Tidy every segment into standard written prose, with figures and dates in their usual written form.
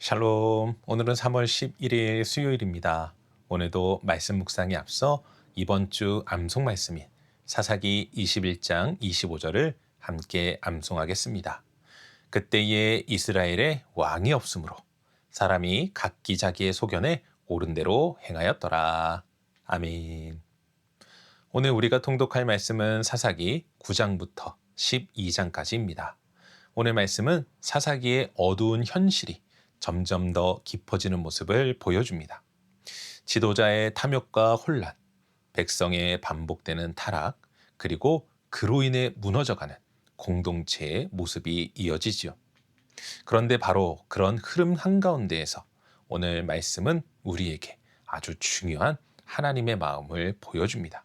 샬롬. 오늘은 3월 11일 수요일입니다. 오늘도 말씀 묵상에 앞서 이번 주 암송 말씀인 사사기 21장 25절을 함께 암송하겠습니다. 그때에 이스라엘에 왕이 없으므로 사람이 각기 자기의 소견에 옳은 대로 행하였더라. 아멘. 오늘 우리가 통독할 말씀은 사사기 9장부터 12장까지입니다. 오늘 말씀은 사사기의 어두운 현실이 점점 더 깊어지는 모습을 보여줍니다. 지도자의 탐욕과 혼란, 백성의 반복되는 타락, 그리고 그로 인해 무너져가는 공동체의 모습이 이어지지요. 그런데 바로 그런 흐름 한가운데에서 오늘 말씀은 우리에게 아주 중요한 하나님의 마음을 보여줍니다.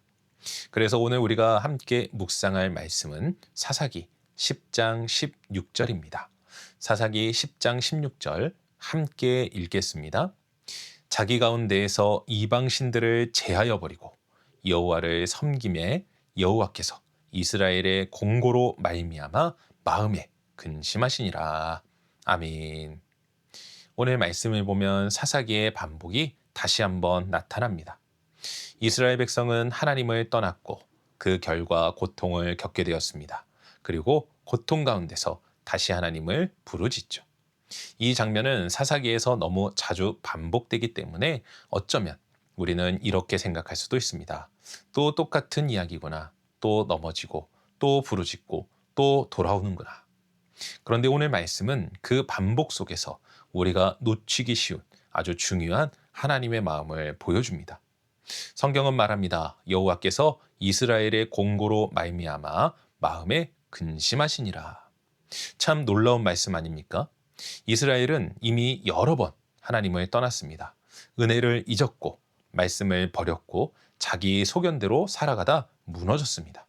그래서 오늘 우리가 함께 묵상할 말씀은 사사기 10장 16절입니다. 사사기 10장 16절 함께 읽겠습니다. 자기 가운데에서 이방 신들을 제하여 버리고 여호와를 섬김에 여호와께서 이스라엘의 공고로 말미암아 마음에 근심하시니라. 아멘. 오늘 말씀을 보면 사사기의 반복이 다시 한번 나타납니다. 이스라엘 백성은 하나님을 떠났고 그 결과 고통을 겪게 되었습니다. 그리고 고통 가운데서 다시 하나님을 부르짖죠. 이 장면은 사사기에서 너무 자주 반복되기 때문에 어쩌면 우리는 이렇게 생각할 수도 있습니다. 또 똑같은 이야기구나. 또 넘어지고 또 부르짖고 또 돌아오는구나. 그런데 오늘 말씀은 그 반복 속에서 우리가 놓치기 쉬운 아주 중요한 하나님의 마음을 보여줍니다. 성경은 말합니다. 여호와께서 이스라엘의 공고로 말미암아 마음에 근심하시니라. 참 놀라운 말씀 아닙니까? 이스라엘은 이미 여러 번 하나님을 떠났습니다. 은혜를 잊었고 말씀을 버렸고 자기 소견대로 살아가다 무너졌습니다.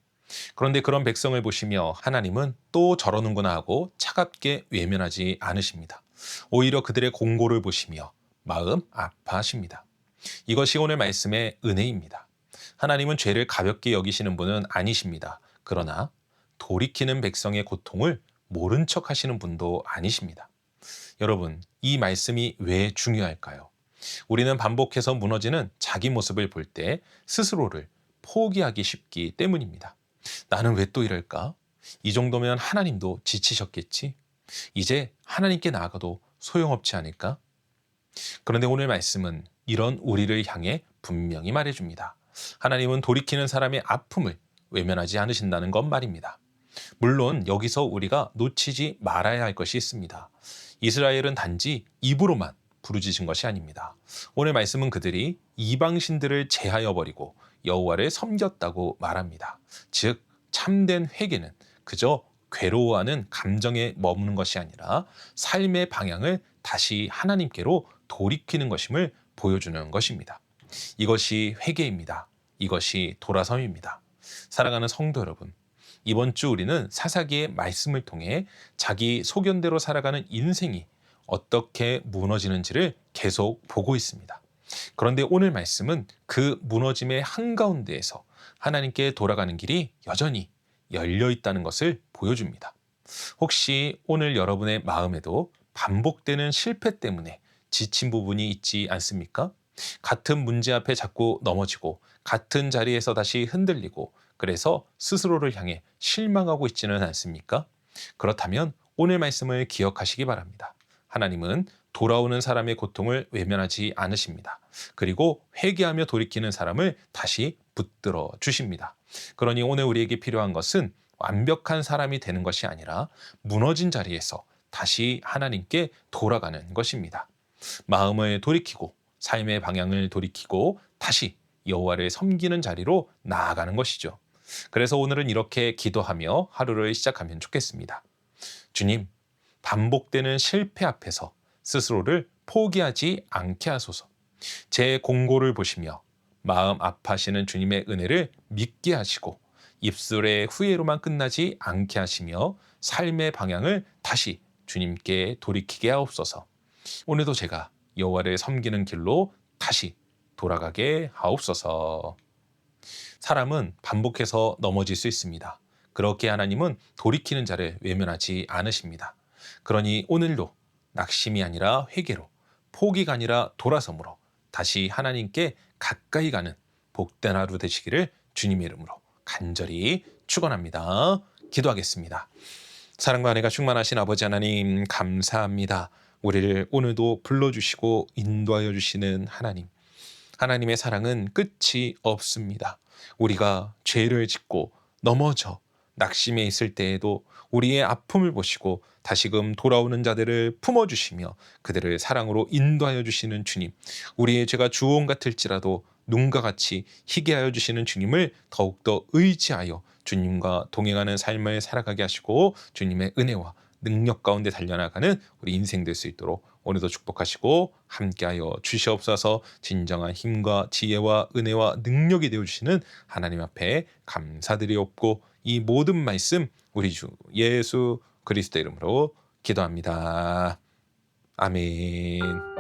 그런데 그런 백성을 보시며 하나님은 또 저러는구나 하고 차갑게 외면하지 않으십니다. 오히려 그들의 공고를 보시며 마음 아파하십니다. 이것이 오늘 말씀의 은혜입니다. 하나님은 죄를 가볍게 여기시는 분은 아니십니다. 그러나 돌이키는 백성의 고통을 모른 척 하시는 분도 아니십니다. 여러분, 이 말씀이 왜 중요할까요? 우리는 반복해서 무너지는 자기 모습을 볼 때 스스로를 포기하기 쉽기 때문입니다. 나는 왜 또 이럴까? 이 정도면 하나님도 지치셨겠지? 이제 하나님께 나아가도 소용없지 않을까? 그런데 오늘 말씀은 이런 우리를 향해 분명히 말해줍니다. 하나님은 돌이키는 사람의 아픔을 외면하지 않으신다는 것 말입니다. 물론 여기서 우리가 놓치지 말아야 할 것이 있습니다. 이스라엘은 단지 입으로만 부르짖은 것이 아닙니다. 오늘 말씀은 그들이 이방신들을 제하여 버리고 여호와를 섬겼다고 말합니다. 즉 참된 회개는 그저 괴로워하는 감정에 머무는 것이 아니라 삶의 방향을 다시 하나님께로 돌이키는 것임을 보여주는 것입니다. 이것이 회개입니다. 이것이 돌아섬입니다. 사랑하는 성도 여러분, 이번 주 우리는 사사기의 말씀을 통해 자기 소견대로 살아가는 인생이 어떻게 무너지는지를 계속 보고 있습니다. 그런데 오늘 말씀은 그 무너짐의 한가운데에서 하나님께 돌아가는 길이 여전히 열려 있다는 것을 보여줍니다. 혹시 오늘 여러분의 마음에도 반복되는 실패 때문에 지친 부분이 있지 않습니까? 같은 문제 앞에 자꾸 넘어지고 같은 자리에서 다시 흔들리고 그래서 스스로를 향해 실망하고 있지는 않습니까? 그렇다면 오늘 말씀을 기억하시기 바랍니다. 하나님은 돌아오는 사람의 고통을 외면하지 않으십니다. 그리고 회개하며 돌이키는 사람을 다시 붙들어 주십니다. 그러니 오늘 우리에게 필요한 것은 완벽한 사람이 되는 것이 아니라 무너진 자리에서 다시 하나님께 돌아가는 것입니다. 마음을 돌이키고 삶의 방향을 돌이키고 다시 여호와를 섬기는 자리로 나아가는 것이죠. 그래서 오늘은 이렇게 기도하며 하루를 시작하면 좋겠습니다. 주님, 반복되는 실패 앞에서 스스로를 포기하지 않게 하소서. 제 공고를 보시며 마음 아파하시는 주님의 은혜를 믿게 하시고 입술의 후회로만 끝나지 않게 하시며 삶의 방향을 다시 주님께 돌이키게 하옵소서. 오늘도 제가 여호와를 섬기는 길로 다시 돌아가게 하옵소서. 사람은 반복해서 넘어질 수 있습니다. 그렇게 하나님은 돌이키는 자를 외면하지 않으십니다. 그러니 오늘도 낙심이 아니라 회개로, 포기가 아니라 돌아섬으로 다시 하나님께 가까이 가는 복된 하루 되시기를 주님의 이름으로 간절히 축원합니다. 기도하겠습니다. 사랑과 은혜가 충만하신 아버지 하나님 감사합니다. 우리를 오늘도 불러주시고 인도하여 주시는 하나님. 하나님의 사랑은 끝이 없습니다. 우리가 죄를 짓고 넘어져 낙심해 있을 때에도 우리의 아픔을 보시고 다시금 돌아오는 자들을 품어주시며 그들을 사랑으로 인도하여 주시는 주님, 우리의 죄가 주홍 같을지라도 눈과 같이 희게 하여 주시는 주님을 더욱더 의지하여 주님과 동행하는 삶을 살아가게 하시고 주님의 은혜와 능력 가운데 달려나가는 우리 인생 될 수 있도록 오늘도 축복하시고 함께하여 주시옵소서. 진정한 힘과 지혜와 은혜와 능력이 되어주시는 하나님 앞에 감사드리옵고 이 모든 말씀 우리 주 예수 그리스도 이름으로 기도합니다. 아멘.